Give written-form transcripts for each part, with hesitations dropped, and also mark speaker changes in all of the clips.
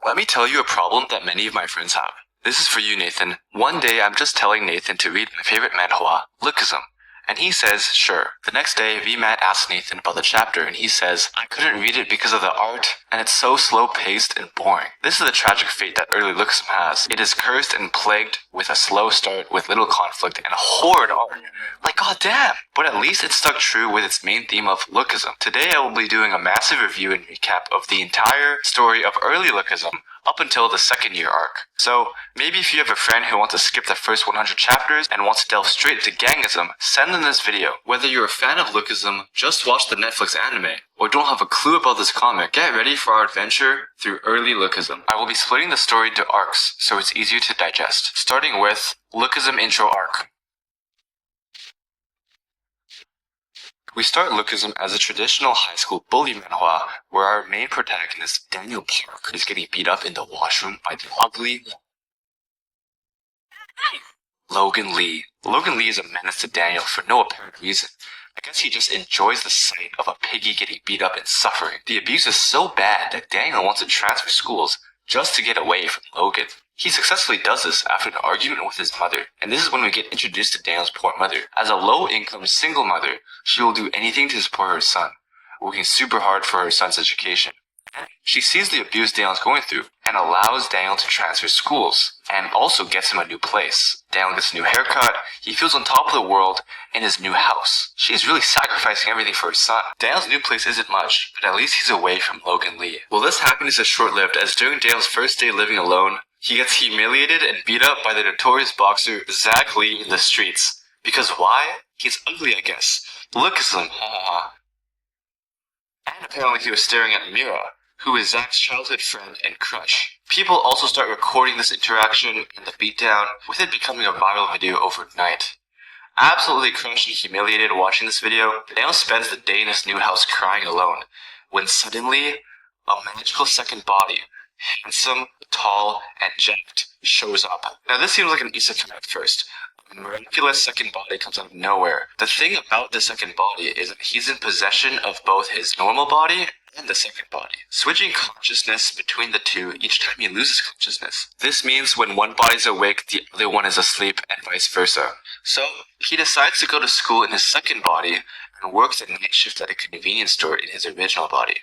Speaker 1: Let me tell you a problem that many of my friends have. This is for you, Nathan. One day I'm just telling Nathan to read my favorite manhwa, Lookism. And he says, sure. The next day, VMAT asks Nathan about the chapter, and he says, I couldn't read it because of the art, and it's so slow-paced and boring. This is the tragic fate that Early Lookism has. It is cursed and plagued with a slow start with little conflict and a horrid art. Like, goddamn! But at least it stuck true with its main theme of Lookism. Today I will be doing a massive review and recap of the entire story of Early Lookism up until the second year arc. So, maybe if you have a friend who wants to skip the first 100 chapters and wants to delve straight into Gangism, send them this video. Whether you're a fan of Lookism, just watched the Netflix anime, or don't have a clue about this comic, get ready for our adventure through Early Lookism. I will be splitting the story into arcs, so it's easier to digest. Starting with Lookism Intro Arc. We start Lookism as a traditional high school bully manhwa, where our main protagonist, Daniel Park, is getting beat up in the washroom by the ugly Logan Lee. Logan Lee is a menace to Daniel for no apparent reason. I guess he just enjoys the sight of a piggy getting beat up and suffering. The abuse is so bad that Daniel wants to transfer schools just to get away from Logan. He successfully does this after an argument with his mother, and this is when we get introduced to Daniel's poor mother. As a low-income single mother, she will do anything to support her son, working super hard for her son's education. She sees the abuse Daniel's going through and allows Daniel to transfer schools, and also gets him a new place. Daniel gets a new haircut, he feels on top of the world in his new house. She is really sacrificing everything for her son. Daniel's new place isn't much, but at least he's away from Logan Lee. Well, this happiness is short-lived, as during Daniel's first day living alone, he gets humiliated and beat up by the notorious boxer Zach Lee in the streets. Because why? He's ugly, I guess. Lookism, haha. And apparently he was staring at Mira, who is Zach's childhood friend and crush. People also start recording this interaction and the beatdown, with it becoming a viral video overnight. Absolutely crushed and humiliated watching this video, Daniel spends the day in his new house crying alone, when suddenly, a magical second body, handsome, tall, and jacked, shows up. Now this seems like an isekai at first. A miraculous second body comes out of nowhere. The thing about the second body is that he's in possession of both his normal body and the second body, switching consciousness between the two each time he loses consciousness. This means when one body's awake, the other one is asleep, and vice versa. So, he decides to go to school in his second body and works the night shift at a convenience store in his original body.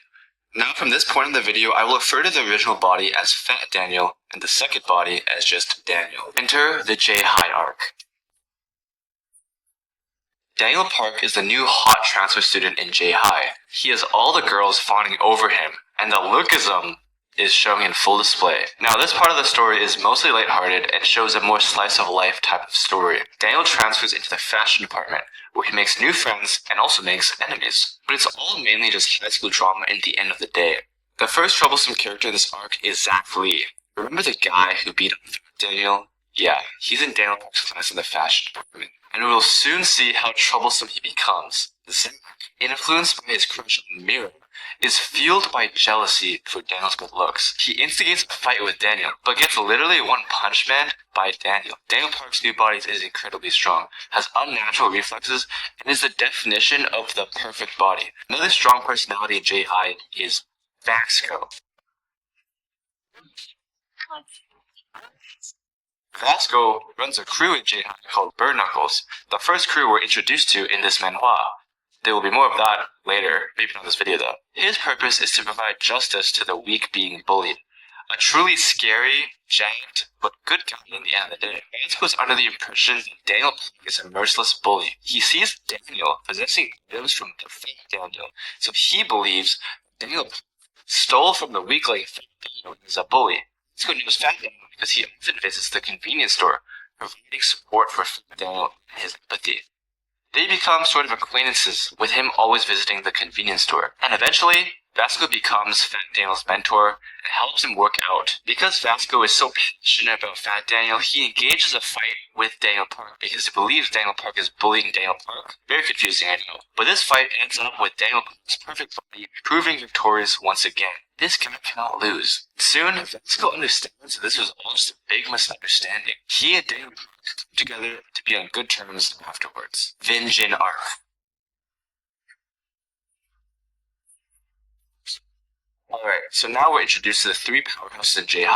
Speaker 1: Now from this point in the video, I will refer to the original body as Fat Daniel and the second body as just Daniel. Enter the Jiho arc. Daniel Park is the new hot transfer student in Jiho. He has all the girls fawning over him, and the Lookism is showing in full display. Now this part of the story is mostly lighthearted and shows a more slice-of-life type of story. Daniel transfers into the fashion department, where he makes new friends and also makes enemies. But it's all mainly just high school drama in the end of the day. The first troublesome character in this arc is Zach Lee. Remember the guy who beat up Daniel? Yeah, he's in Daniel Park's class in the fashion department, and we will soon see how troublesome he becomes. Zach, influenced by his crush on Mira, is fueled by jealousy for Daniel's good looks. He instigates a fight with Daniel, but gets literally one-punch-man by Daniel. Daniel Park's new body is incredibly strong, has unnatural reflexes, and is the definition of the perfect body. Another strong personality in Jiho is Vasco. Vasco runs a crew in Jiho called Bird Knuckles, the first crew we're introduced to in this manhwa. There will be more of that later, maybe not in this video though. His purpose is to provide justice to the weak being bullied. A truly scary, jacked, but good guy in the end of the day. Vasco is under the impression that Daniel is a merciless bully. He sees Daniel possessing items from the fake Daniel, so he believes Daniel stole from the weakling fake Daniel as a bully. Vasco knows Fat Daniel because he often visits the convenience store, providing support for Fat Daniel and his empathy. They become sort of acquaintances, with him always visiting the convenience store. And eventually, Vasco becomes Fat Daniel's mentor and helps him work out. Because Vasco is so passionate about Fat Daniel, he engages a fight with Daniel Park because he believes Daniel Park is bullying Daniel Park. Very confusing, I know. But this fight ends up with Daniel Park's perfect body proving victorious once again. This guy cannot lose. Soon, Vasco understands that this was all just a big misunderstanding. He and Daniel Park come together to be on good terms afterwards. Vin Jin Arc. Alright, so now we're introduced to the three powerhouses in Jiho,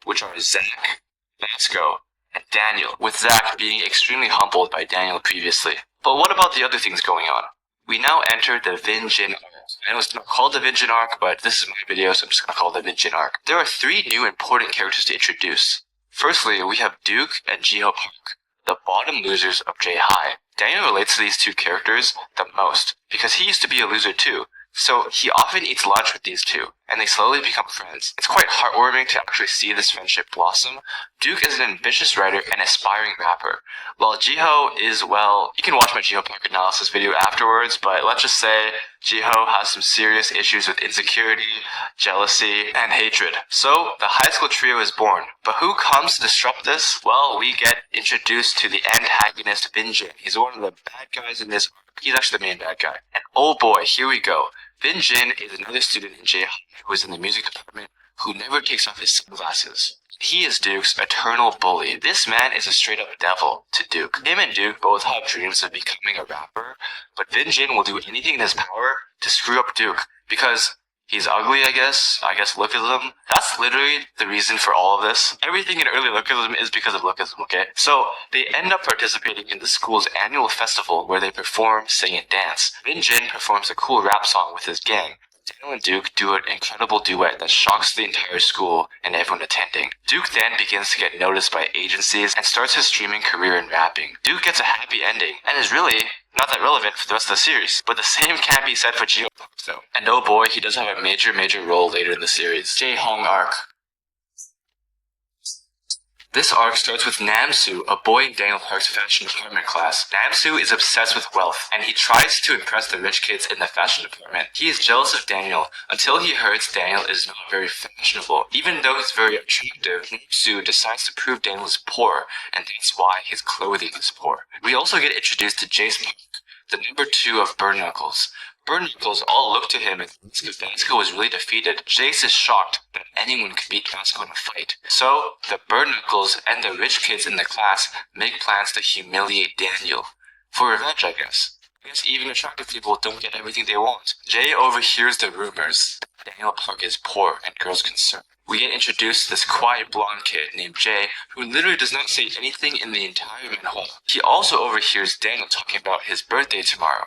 Speaker 1: which are Zack, Vasco, and Daniel, with Zack being extremely humbled by Daniel previously. But what about the other things going on? We now enter the Vin Jin Arc. I know it's not called the Vin Jin Arc, but this is my video, so I'm just gonna call it the Vin Jin Arc. There are three new important characters to introduce. Firstly, we have Duke and Jiho Park, the bottom losers of J-High. Daniel relates to these two characters the most, because he used to be a loser too, so he often eats lunch with these two, and they slowly become friends. It's quite heartwarming to actually see this friendship blossom. Duke is an ambitious writer and aspiring rapper, while Jiho is, well, you can watch my Jiho Park analysis video afterwards, but let's just say Jiho has some serious issues with insecurity, jealousy, and hatred. So, the high school trio is born. But who comes to disrupt this? Well, we get introduced to the antagonist Vin Jin. He's one of the bad guys in this arc. He's actually the main bad guy. And oh boy, here we go. Vin Jin is another student in J-High who is in the music department who never takes off his sunglasses. He is Duke's eternal bully. This man is a straight up devil to Duke. Him and Duke both have dreams of becoming a rapper, but Vin Jin will do anything in his power to screw up Duke because he's ugly, I guess Lookism. That's literally the reason for all of this. Everything in Early Lookism is because of Lookism, okay? So, they end up participating in the school's annual festival where they perform, sing, and dance. Vin Jin performs a cool rap song with his gang. Daniel and Duke do an incredible duet that shocks the entire school and everyone attending. Duke then begins to get noticed by agencies and starts his streaming career in rapping. Duke gets a happy ending and is really not that relevant for the rest of the series, but the same can't be said for Jiho though. And oh boy, he does have a major role later in the series. Jae-hong Arc. This arc starts with Namsu, a boy in Daniel Park's fashion department class. Namsu is obsessed with wealth, and he tries to impress the rich kids in the fashion department. He is jealous of Daniel until he hears Daniel is not very fashionable. Even though he's very attractive, Namsu decides to prove Daniel is poor, and that's why his clothing is poor. We also get introduced to Jace Park, the number 2 of Burn Knuckles. Burn Knuckles all look to him and if Vasco was really defeated, Jace is shocked that anyone could beat Vasco in a fight. So, the Burn Knuckles and the rich kids in the class make plans to humiliate Daniel. For revenge, I guess. I guess even attractive people don't get everything they want. Jay overhears the rumors that Daniel Park is poor and girls concerned. We get introduced to this quiet blonde kid named Jay, who literally does not say anything in the entire Manhwa. He also overhears Daniel talking about his birthday tomorrow.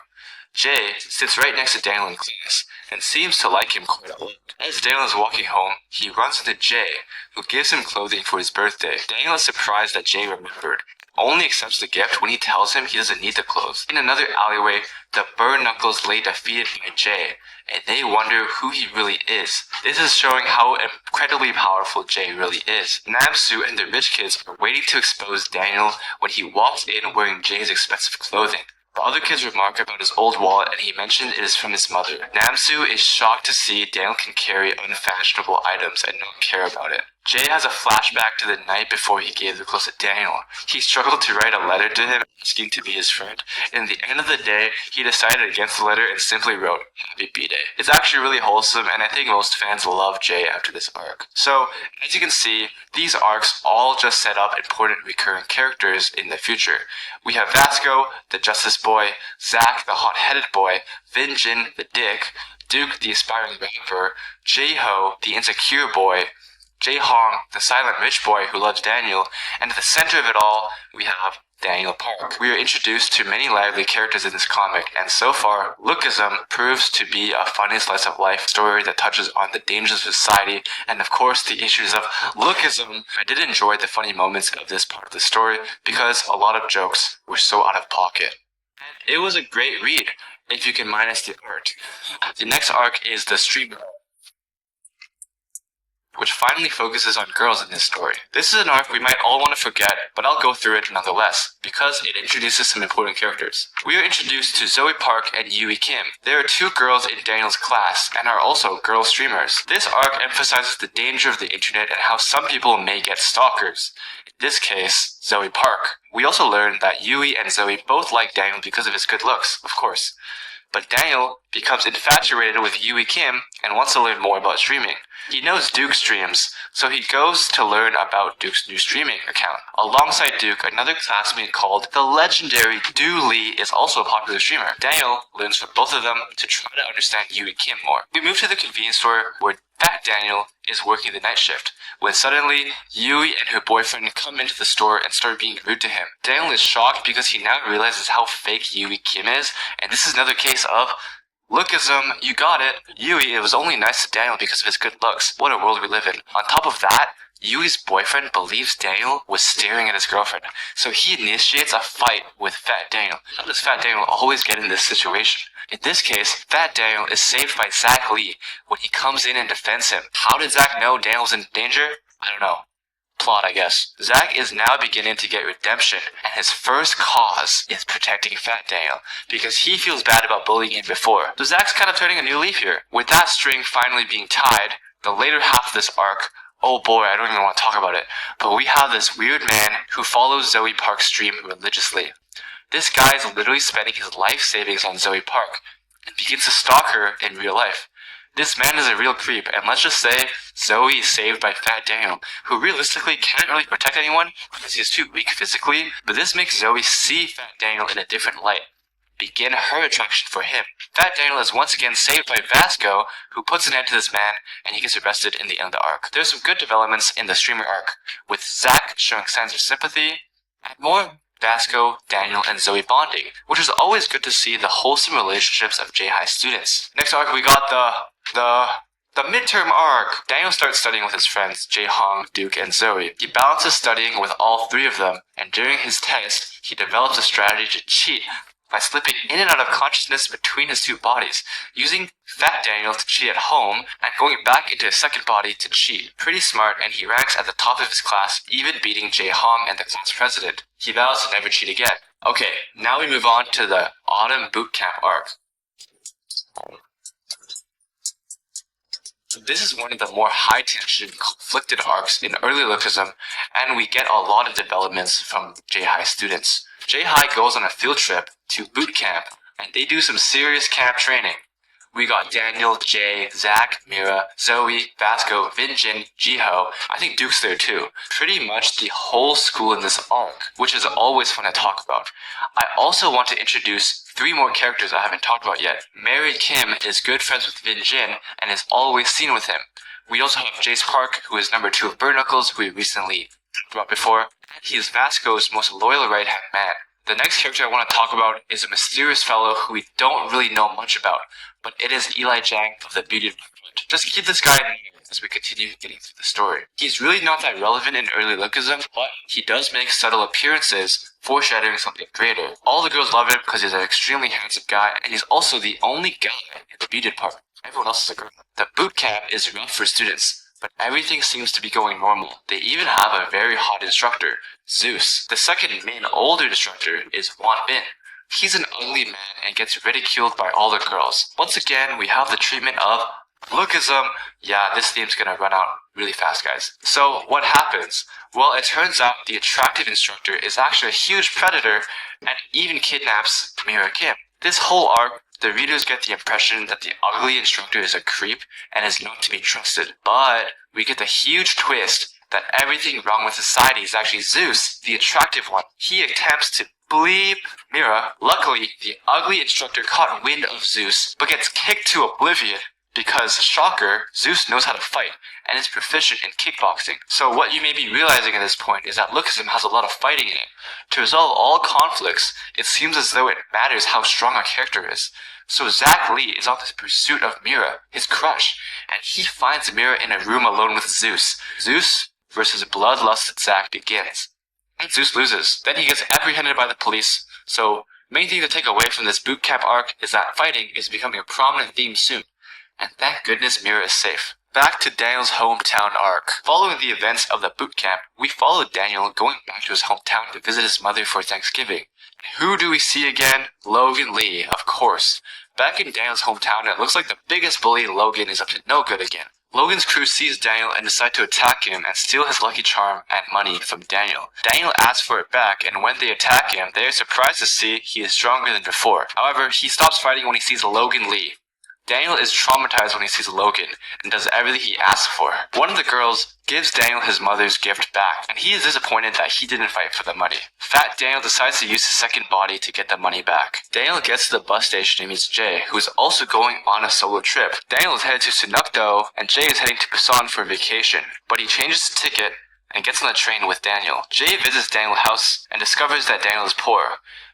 Speaker 1: Jay sits right next to Daniel in class and seems to like him quite a lot. As Daniel is walking home, he runs into Jay, who gives him clothing for his birthday. Daniel is surprised that Jay remembered, only accepts the gift when he tells him he doesn't need the clothes. In another alleyway, the Burn Knuckles lay defeated by Jay, and they wonder who he really is. This is showing how incredibly powerful Jay really is. Namsu and the rich kids are waiting to expose Daniel when he walks in wearing Jay's expensive clothing. The other kids remark about his old wallet and he mentioned it is from his mother. Namsu is shocked to see Daniel can carry unfashionable items and not care about it. Jay has a flashback to the night before he gave the clothes to Daniel. He struggled to write a letter to him asking to be his friend, and at the end of the day, he decided against the letter and simply wrote, "Happy B-Day." It's actually really wholesome, and I think most fans love Jay after this arc. So, as you can see, these arcs all just set up important recurring characters in the future. We have Vasco, the justice boy, Zack, the hot-headed boy, Vin Jin, the dick, Duke, the aspiring rapper, Jiho, the insecure boy, Jae-hong, the silent rich boy who loves Daniel, and at the center of it all, we have Daniel Park. We are introduced to many lively characters in this comic, and so far, Lookism proves to be a funny slice-of-life story that touches on the dangers of society, and of course, the issues of Lookism. I did enjoy the funny moments of this part of the story, because a lot of jokes were so out of pocket. And it was a great read, if you can minus the art. The next arc is the Streamer Arc, which finally focuses on girls in this story. This is an arc we might all want to forget, but I'll go through it nonetheless, because it introduces some important characters. We are introduced to Zoe Park and Yui Kim. There are 2 girls in Daniel's class, and are also girl streamers. This arc emphasizes the danger of the internet and how some people may get stalkers. In this case, Zoe Park. We also learn that Yui and Zoe both like Daniel because of his good looks, of course. But Daniel becomes infatuated with Yui Kim and wants to learn more about streaming. He knows Duke streams, so he goes to learn about Duke's new streaming account. Alongside Duke, another classmate called the legendary Du Lee is also a popular streamer. Daniel learns from both of them to try to understand Yui Kim more. We move to the convenience store where Fat Daniel is working the night shift, when suddenly Yui and her boyfriend come into the store and start being rude to him. Daniel is shocked because he now realizes how fake Yui Kim is, and this is another case of Lookism. You got it. Yui, it was only nice to Daniel because of his good looks. What a world we live in. On top of that, Yui's boyfriend believes Daniel was staring at his girlfriend, so he initiates a fight with Fat Daniel. How does Fat Daniel always get in this situation? In this case, Fat Daniel is saved by Zach Lee when he comes in and defends him. How did Zach know Daniel was in danger? I don't know. Plot, I guess. Zach is now beginning to get redemption, and his first cause is protecting Fat Daniel, because he feels bad about bullying him before. So Zach's kind of turning a new leaf here. With that string finally being tied, the later half of this arc, oh boy, I don't even want to talk about it, but we have this weird man who follows Zoe Park's dream religiously. This guy is literally spending his life savings on Zoe Park, and begins to stalk her in real life. This man is a real creep, and let's just say Zoe is saved by Fat Daniel, who realistically can't really protect anyone because he's too weak physically, but this makes Zoe see Fat Daniel in a different light, begin her attraction for him. Fat Daniel is once again saved by Vasco, who puts an end to this man, and he gets arrested in the end of the arc. There's some good developments in the streamer arc, with Zach showing signs of sympathy, and more Vasco, Daniel, and Zoe bonding, which is always good to see the wholesome relationships of J-High students. Next arc, we got the midterm arc. Daniel starts studying with his friends, Jae-hong, Duke, and Zoe. He balances studying with all three of them, and during his test, he develops a strategy to cheat by slipping in and out of consciousness between his two bodies, using Fat Daniel to cheat at home, and going back into his second body to cheat. Pretty smart, and he ranks at the top of his class, even beating Jae-hong and the class president. He vows to never cheat again. Okay, now we move on to the Autumn Bootcamp arc. This is one of the more high-tension, conflicted arcs in Early Lookism, and we get a lot of developments from J-High students. J-High goes on a field trip to boot camp, and they do some serious camp training. We got Daniel, Jay, Zach, Mira, Zoe, Vasco, Vin Jin, Jiho. I think Duke's there too. Pretty much the whole school in this arc, which is always fun to talk about. I also want to introduce 3 more characters I haven't talked about yet. Mary Kim is good friends with Vin Jin and is always seen with him. We also have Jace Park, who is number 2 of Burn Knuckles, who we recently talked about before. He is Vasco's most loyal right-hand man. The next character I want to talk about is a mysterious fellow who we don't really know much about, but it is Eli Jang of the Beauty Department. Just keep this guy in mind as we continue getting through the story. He's really not that relevant in Early Lookism, but he does make subtle appearances, foreshadowing something greater. All the girls love him because he's an extremely handsome guy, and he's also the only guy in the Beauty Department. Everyone else is a girl. The boot camp is rough for students, but everything seems to be going normal. They even have a very hot instructor, Zeus. The second main older instructor is Won Bin. He's an ugly man and gets ridiculed by all the girls. Once again, we have the treatment of Lookism. Yeah, this theme's gonna run out really fast, guys. So, what happens? Well, it turns out the attractive instructor is actually a huge predator and even kidnaps Mira Kim. This whole arc, the readers get the impression that the ugly instructor is a creep and is not to be trusted. But we get the huge twist that everything wrong with society is actually Zeus, the attractive one. He attempts to bleep Mira. Luckily, the ugly instructor caught wind of Zeus, but gets kicked to oblivion because, shocker, Zeus knows how to fight and is proficient in kickboxing. So what you may be realizing at this point is that Lookism has a lot of fighting in it. To resolve all conflicts, it seems as though it matters how strong a character is. So Zach Lee is on this pursuit of Mira, his crush, and he finds Mira in a room alone with Zeus. Zeus versus bloodlusted Zach begins, and Zeus loses. Then he gets apprehended by the police. So main thing to take away from this bootcamp arc is that fighting is becoming a prominent theme soon, and thank goodness Mira is safe. Back to Daniel's hometown arc. Following the events of the bootcamp, we followed Daniel going back to his hometown to visit his mother for Thanksgiving. Who do we see again? Logan Lee, of course. Back in Daniel's hometown, it looks like the biggest bully, Logan, is up to no good again. Logan's crew sees Daniel and decide to attack him and steal his lucky charm and money from Daniel. Daniel asks for it back, and when they attack him, they are surprised to see he is stronger than before. However, he stops fighting when he sees Logan Lee. Daniel is traumatized when he sees Logan and does everything he asks for. One of the girls gives Daniel his mother's gift back, and he is disappointed that he didn't fight for the money. Fat Daniel decides to use his second body to get the money back. Daniel gets to the bus station and meets Jay, who is also going on a solo trip. Daniel is headed to Sunukdo, and Jay is heading to Busan for a vacation, but he changes his ticket and gets on the train with Daniel. Jay visits Daniel's house and discovers that Daniel is poor.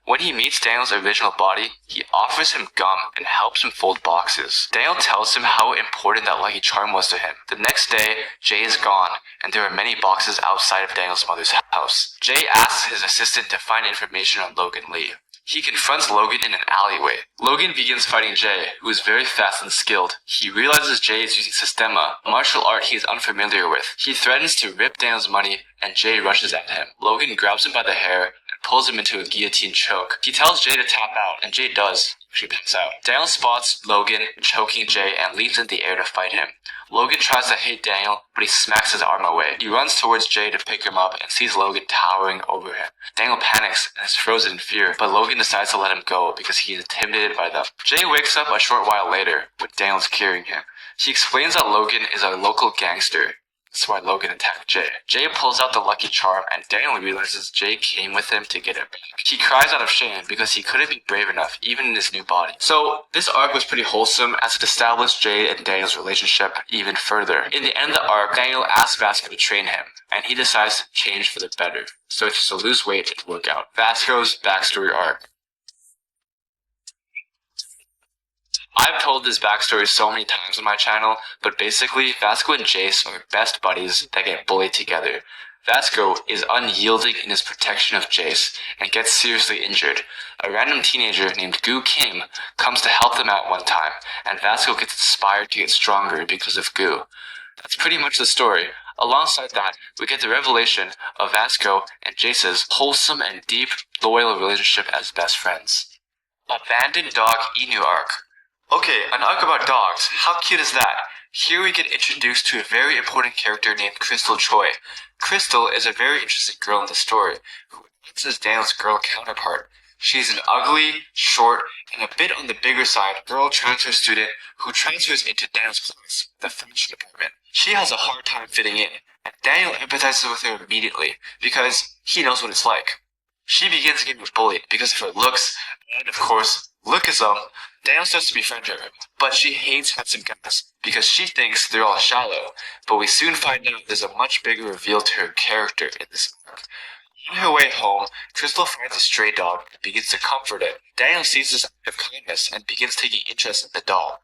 Speaker 1: When he meets Daniel's original body, he offers him gum and helps him fold boxes. Daniel tells him how important that lucky charm was to him. The next day, Jay is gone, and there are many boxes outside of Daniel's mother's house. Jay asks his assistant to find information on Logan Lee. He confronts Logan in an alleyway. Logan begins fighting Jay, who is very fast and skilled. He realizes Jay is using Sistema, a martial art he is unfamiliar with. He threatens to rip Daniel's money, and Jay rushes at him. Logan grabs him by the hair and pulls him into a guillotine choke. He tells Jay to tap out, and Jay does. She passes out. Daniel spots Logan choking Jay and leaps in the air to fight him. Logan tries to hit Daniel, but he smacks his arm away. He runs towards Jay to pick him up and sees Logan towering over him. Daniel panics and is frozen in fear, but Logan decides to let him go because he is intimidated by them. Jay wakes up a short while later, with Daniel carrying him. He explains that Logan is a local gangster. That's why Logan attacked Jay. Jay pulls out the lucky charm, and Daniel realizes Jay came with him to get it back. He cries out of shame because he couldn't be brave enough, even in his new body. So, this arc was pretty wholesome as it established Jay and Daniel's relationship even further. In the end of the arc, Daniel asks Vasco to train him, and he decides to change for the better. So it's just to lose weight and work out. Vasco's backstory arc. I've told this backstory so many times on my channel, but basically, Vasco and Jace are best buddies that get bullied together. Vasco is unyielding in his protection of Jace and gets seriously injured. A random teenager named Gu Kim comes to help them out one time, and Vasco gets inspired to get stronger because of Gu. That's pretty much the story. Alongside that, we get the revelation of Vasco and Jace's wholesome and deep, loyal relationship as best friends. Abandoned Dog Inu Arc. Okay, an arc about dogs. How cute is that? Here we get introduced to a very important character named Crystal Choi. Crystal is a very interesting girl in the story, who acts as Daniel's girl counterpart. She's an ugly, short, and a bit on the bigger side girl transfer student who transfers into Daniel's class, the fashion department. She has a hard time fitting in, and Daniel empathizes with her immediately, because he knows what it's like. She begins getting bullied because of her looks, and of course, Lookism. Daniel starts to befriend her, but she hates handsome guys because she thinks they're all shallow. But we soon find out there's a much bigger reveal to her character in this arc. On her way home, Crystal finds a stray dog and begins to comfort it. Daniel sees this act of kindness and begins taking interest in the doll.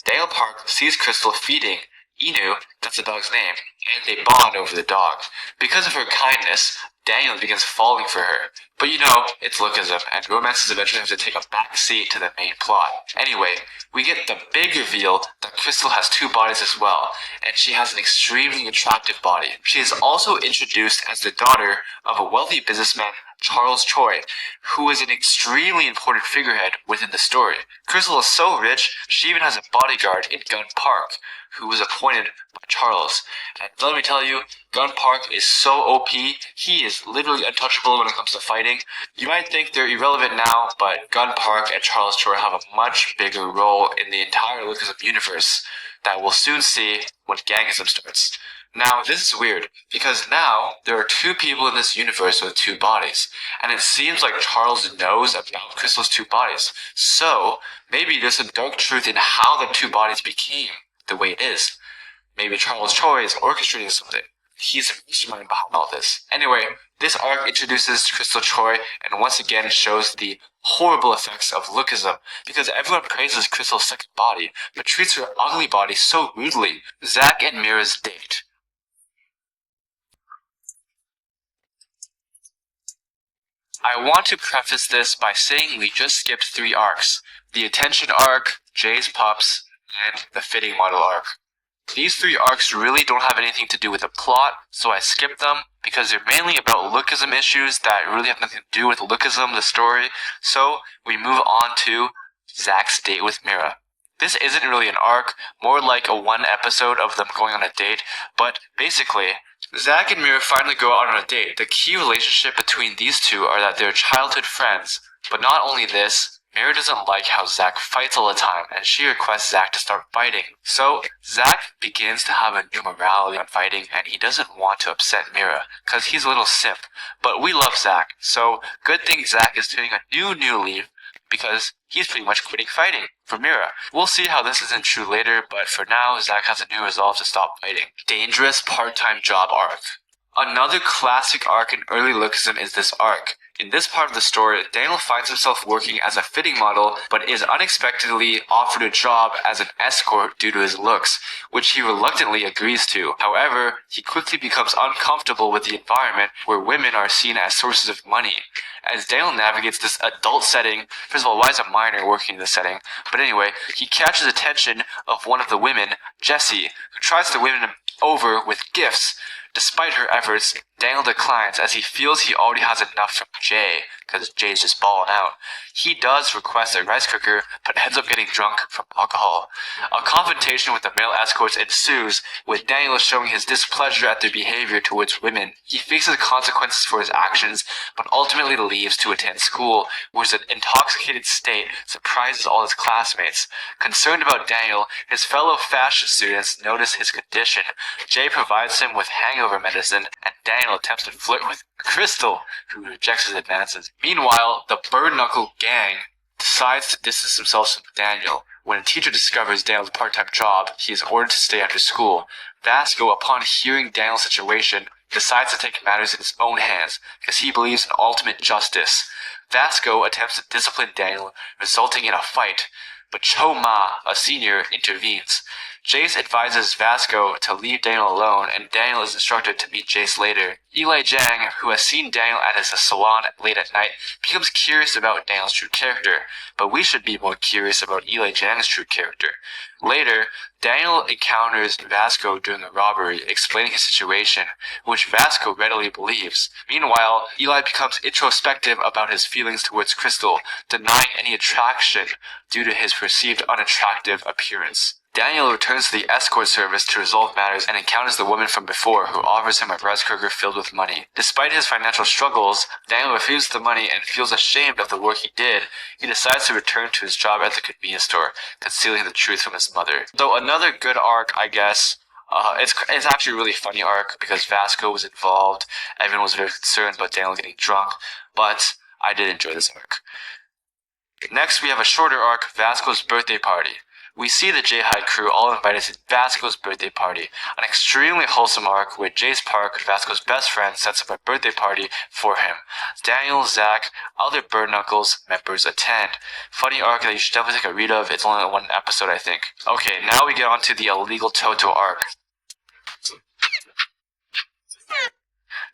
Speaker 1: Daniel Park sees Crystal feeding Inu, that's the dog's name, and they bond over the dog. Because of her kindness, Daniel begins falling for her. But you know, it's Lookism, and romances eventually have to take a back seat to the main plot. Anyway, we get the big reveal that Crystal has two bodies as well, and she has an extremely attractive body. She is also introduced as the daughter of a wealthy businessman, Charles Choi, who is an extremely important figurehead within the story. Crystal is so rich, she even has a bodyguard in Gun Park, who was appointed by Charles. And let me tell you, Gun Park is so OP, he is literally untouchable when it comes to fighting. You might think they're irrelevant now, but Gun Park and Charles Choi have a much bigger role in the entire Lookism universe that we'll soon see when Gangism starts. Now, this is weird, because now there are two people in this universe with two bodies, and it seems like Charles knows about Crystal's two bodies. So, maybe there's some dark truth in how the two bodies became the way it is. Maybe Charles Choi is orchestrating something. He's the mastermind behind all this. Anyway, this arc introduces Crystal Choi and once again shows the horrible effects of Lookism, because everyone praises Crystal's second body, but treats her ugly body so rudely. Zack and Mira's date. I want to preface this by saying we just skipped 3 arcs. The Attention Arc, Jay's Pups, and the Fitting Model Arc. These 3 arcs really don't have anything to do with the plot, so I skipped them because they're mainly about Lookism issues that really have nothing to do with Lookism, the story, so we move on to Zack's date with Mira. This isn't really an arc, more like a 1 episode of them going on a date, but basically, Zack and Mira finally go out on a date. The key relationship between these two are that they're childhood friends, but not only this, Mira doesn't like how Zack fights all the time, and she requests Zack to start fighting. So, Zack begins to have a new morality on fighting, and he doesn't want to upset Mira, cause he's a little simp. But we love Zack, so good thing Zack is doing a new leaf, because he's pretty much quitting fighting for Mira. We'll see how this isn't true later, but for now, Zack has a new resolve to stop fighting. Dangerous part-time job arc. Another classic arc in Early Lookism is this arc. In this part of the story, Daniel finds himself working as a fitting model, but is unexpectedly offered a job as an escort due to his looks, which he reluctantly agrees to. However, he quickly becomes uncomfortable with the environment where women are seen as sources of money. As Daniel navigates this adult setting, first of all, why is a minor working in this setting? But anyway, he catches attention of one of the women, Jessie, who tries to win him over with gifts. Despite her efforts, Daniel declines as he feels he already has enough from Jay, because Jay's just balling out. He does request a rice cooker, but ends up getting drunk from alcohol. A confrontation with the male escorts ensues, with Daniel showing his displeasure at their behavior towards women. He faces consequences for his actions, but ultimately leaves to attend school, where his intoxicated state surprises all his classmates. Concerned about Daniel, his fellow fashion students notice his condition. Jay provides him with hangover medicine, and Daniel attempts to flirt with Crystal, who rejects his advances. Meanwhile, the Bird Knuckle gang decides to distance themselves from Daniel. When a teacher discovers Daniel's part-time job, he is ordered to stay after school. Vasco, upon hearing Daniel's situation, decides to take matters in his own hands, because he believes in ultimate justice. Vasco attempts to discipline Daniel, resulting in a fight, but Cho Ma, a senior, intervenes. Jace advises Vasco to leave Daniel alone, and Daniel is instructed to meet Jace later. Eli Jang, who has seen Daniel at his salon late at night, becomes curious about Daniel's true character, but we should be more curious about Eli Jang's true character. Later, Daniel encounters Vasco during a robbery, explaining his situation, which Vasco readily believes. Meanwhile, Eli becomes introspective about his feelings towards Crystal, denying any attraction due to his perceived unattractive appearance. Daniel returns to the escort service to resolve matters and encounters the woman from before, who offers him a rice cooker filled with money. Despite his financial struggles, Daniel refuses the money and feels ashamed of the work he did. He decides to return to his job at the convenience store, concealing the truth from his mother. Though another good arc, I guess. It's actually a really funny arc because Vasco was involved. Everyone was very concerned about Daniel getting drunk, but I did enjoy this arc. Next, we have a shorter arc, Vasco's birthday party. We see the J-Hide crew all invited to Vasco's birthday party, an extremely wholesome arc where Jace Park, Vasco's best friend, sets up a birthday party for him. Daniel, Zack, other Bird Knuckles members attend. Funny arc that you should definitely take a read of. It's only one episode, I think. Okay, now we get on to the illegal Toto arc.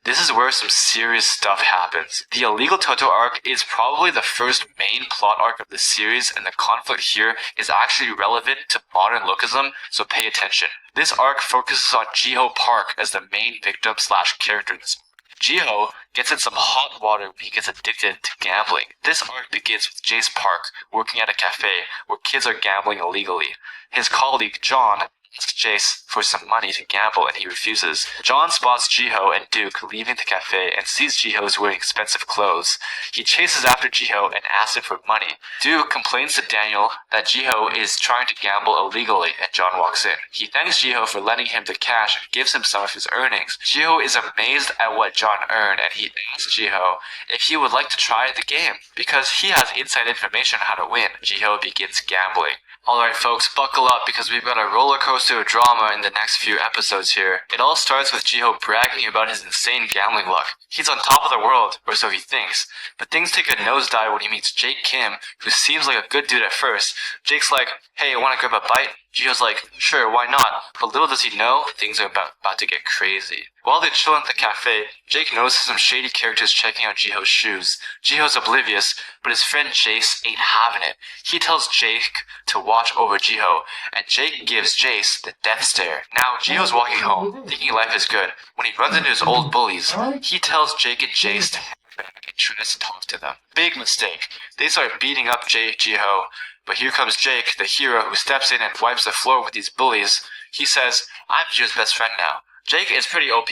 Speaker 1: This is where some serious stuff happens. The illegal Toto arc is probably the first main plot arc of the series, and the conflict here is actually relevant to modern lookism, so pay attention. This arc focuses on Jiho Park as the main victim / character in this. Jiho gets in some hot water when he gets addicted to gambling. This arc begins with Jace Park working at a cafe where kids are gambling illegally. His colleague, John, asks Jace for some money to gamble, and he refuses. John spots Jiho and Duke leaving the cafe and sees Jiho is wearing expensive clothes. He chases after Jiho and asks him for money. Duke complains to Daniel that Jiho is trying to gamble illegally, and John walks in. He thanks Jiho for lending him the cash and gives him some of his earnings. Jiho is amazed at what John earned, and he asks Jiho if he would like to try the game, because he has inside information on how to win. Jiho begins gambling. Alright folks, buckle up because we've got a roller coaster of drama in the next few episodes here. It all starts with Jiho bragging about his insane gambling luck. He's on top of the world, or so he thinks. But things take a nosedive when he meets Jake Kim, who seems like a good dude at first. Jake's like, hey, wanna grab a bite? Jiho's like, sure, why not? But little does he know, things are about to get crazy. While they chill at the cafe, Jake notices some shady characters checking out Jiho's shoes. Jiho's oblivious, but his friend Jace ain't having it. He tells Jake to watch over Jiho, and Jake gives Jace the death stare. Now, Jiho's walking home, thinking life is good, when he runs into his old bullies. He tells Jake and Jace to hang back and tries to talk to them. Big mistake. They start beating up Jiho, but here comes Jake, the hero, who steps in and wipes the floor with these bullies. He says, I'm Jiho's best friend now. Jake is pretty OP,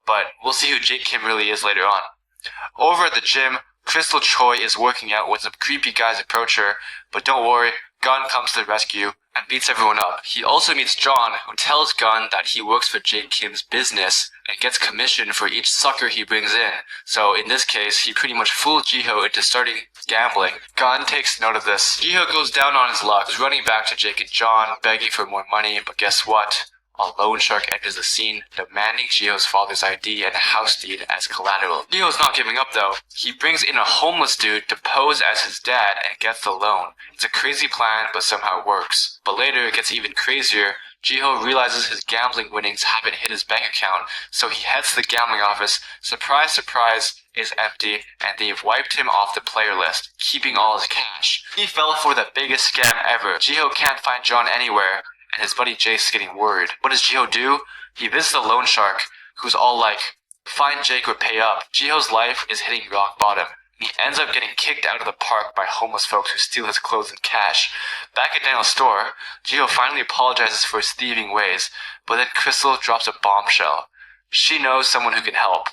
Speaker 1: but we'll see who Jake Kim really is later on. Over at the gym, Crystal Choi is working out when some creepy guys approach her, but don't worry, Gun comes to the rescue and beats everyone up. He also meets John, who tells Gun that he works for Jake Kim's business and gets commission for each sucker he brings in. So in this case, he pretty much fooled Jiho into starting gambling. Gun takes note of this. Jiho goes down on his luck, running back to Jake and John, begging for more money, but guess what? A loan shark enters the scene, demanding Jiho's father's ID and house deed as collateral. Jiho's not giving up though. He brings in a homeless dude to pose as his dad and gets the loan. It's a crazy plan, but somehow works. But later, it gets even crazier. Jiho realizes his gambling winnings haven't hit his bank account, so he heads to the gambling office. Surprise, surprise, is empty, and they've wiped him off the player list, keeping all his cash. He fell for the biggest scam ever. Jiho can't find John anywhere, and his buddy Jace getting worried. What does Jiho do? He visits the loan shark, who's all like, find Jake or pay up. Jiho's life is hitting rock bottom. He ends up getting kicked out of the park by homeless folks who steal his clothes and cash. Back at Daniel's store, Jiho finally apologizes for his thieving ways, but then Crystal drops a bombshell. She knows someone who can help.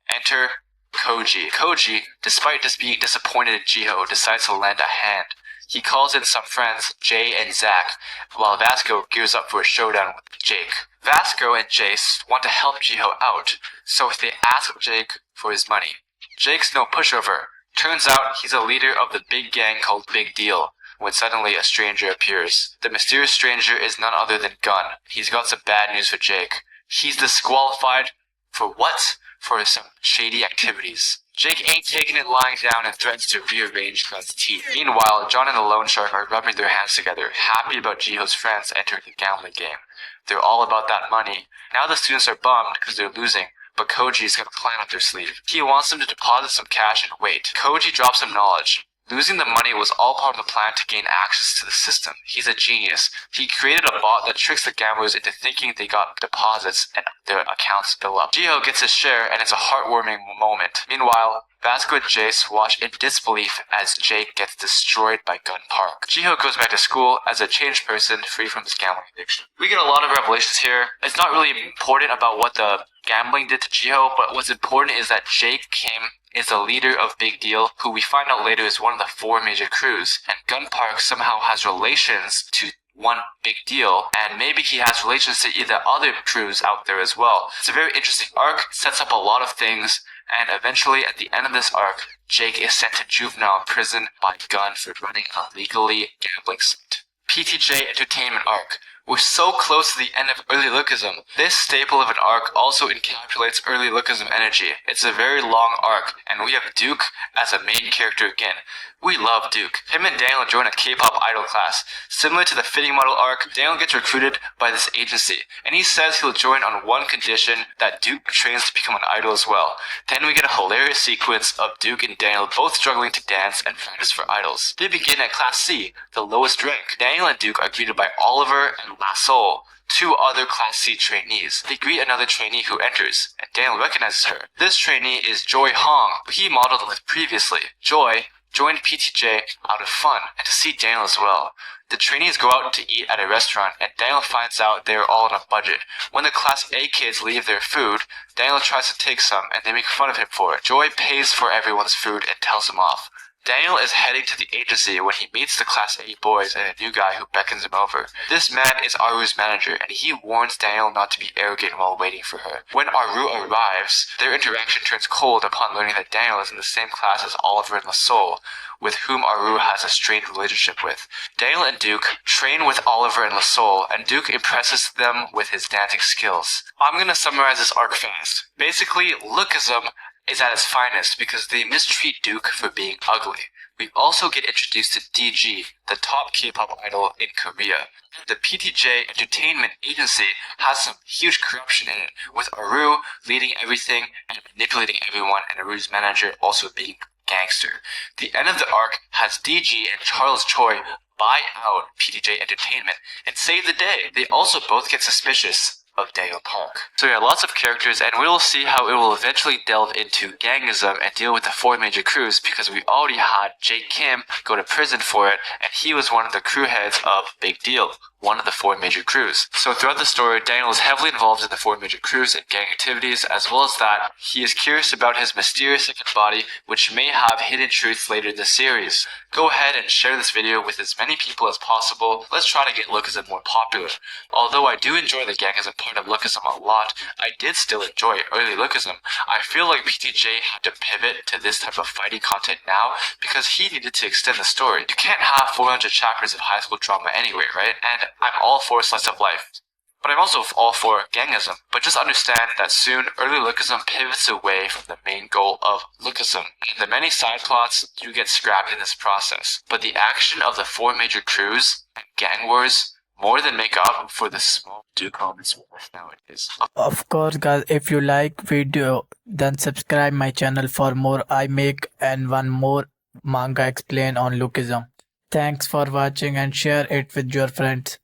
Speaker 1: Enter Koji. Koji, despite just being disappointed in Jiho, decides to lend a hand. He calls in some friends, Jay and Zach, while Vasco gears up for a showdown with Jake. Vasco and Jace want to help Jiho out, so they ask Jake for his money. Jake's no pushover. Turns out he's a leader of the big gang called Big Deal, when suddenly a stranger appears. The mysterious stranger is none other than Gun. He's got some bad news for Jake. He's disqualified for what? For some shady activities. Jake ain't taking it lying down and threatens to rearrange Gun's teeth. Meanwhile, John and the loan shark are rubbing their hands together, happy about Jiho's friends entering the gambling game. They're all about that money. Now the students are bummed because they're losing, but Koji's got a plan up their sleeve. He wants them to deposit some cash and wait. Koji drops some knowledge. Losing the money was all part of the plan to gain access to the system. He's a genius. He created a bot that tricks the gamblers into thinking they got deposits and their accounts fill up. Jiho gets his share and it's a heartwarming moment. Meanwhile, Vasco and Jace watch in disbelief as Jake gets destroyed by Gun Park. Jiho goes back to school as a changed person free from his gambling addiction. We get a lot of revelations here. It's not really important about what the gambling did to Jiho, but what's important is that Jake Kim is the leader of Big Deal, who we find out later is one of the 4 major crews, and Gun Park somehow has relations to one Big Deal, and maybe he has relations to either other crews out there as well. It's a very interesting arc, sets up a lot of things, and eventually at the end of this arc, Jake is sent to juvenile prison by Gun for running a legally gambling site. PTJ Entertainment Arc. We're so close to the end of Early Lookism. This staple of an arc also encapsulates Early Lookism energy. It's a very long arc, and we have Duke as a main character again. We love Duke. Him and Daniel join a K-pop idol class. Similar to the fitting model arc, Daniel gets recruited by this agency, and he says he'll join on one condition, that Duke trains to become an idol as well. Then we get a hilarious sequence of Duke and Daniel both struggling to dance and practice for idols. They begin at Class C, the lowest rank. Daniel and Duke are greeted by Oliver and La Soul, 2 other Class C trainees. They greet another trainee who enters, and Daniel recognizes her. This trainee is Joy Hong, who he modeled with previously. Joy joined PTJ out of fun, and to see Daniel as well. The trainees go out to eat at a restaurant, and Daniel finds out they are all on a budget. When the Class A kids leave their food, Daniel tries to take some, and they make fun of him for it. Joy pays for everyone's food and tells him off. Daniel is heading to the agency when he meets the Class A boys and a new guy who beckons him over. This man is Aru's manager, and he warns Daniel not to be arrogant while waiting for her. When Aru arrives, their interaction turns cold upon learning that Daniel is in the same class as Oliver and LaSoul, with whom Aru has a strained relationship with. Daniel and Duke train with Oliver and LaSoul, and Duke impresses them with his dancing skills. I'm gonna summarize this arc fast. Basically, Lookism is at its finest because they mistreat Duke for being ugly. We also get introduced to DG, the top K-pop idol in Korea. The PTJ Entertainment Agency has some huge corruption in it, with Aru leading everything and manipulating everyone, and Aru's manager also being gangster. The end of the arc has DG and Charles Choi buy out PTJ Entertainment and save the day. They also both get suspicious of Daniel Park. So yeah, lots of characters, and we will see how it will eventually delve into gangism and deal with the 4 major crews, because we already had Jake Kim go to prison for it, and he was one of the crew heads of Big Deal. one of the four major crews. So throughout the story, Daniel is heavily involved in the four major crews and gang activities, as well as that he is curious about his mysterious second body, which may have hidden truths later in the series. Go ahead and share this video with as many people as possible. Let's try to get Lookism more popular. Although I do enjoy the gang as a part of Lookism a lot, I did still enjoy Early Lookism. I feel like PTJ had to pivot to this type of fighting content now because he needed to extend the story. You can't have 400 chapters of high school drama anyway, right? And I'm all for slice of life. But I'm also all for gangism. But just understand that soon Early Lookism pivots away from the main goal of Lookism. The many side plots do get scrapped in this process. But the action of the four major crews and gang wars more than make up for the small comments nowadays.
Speaker 2: Of course guys, if you like video then subscribe my channel for more. I make and one more manga explain on Lookism. Thanks for watching and share it with your friends.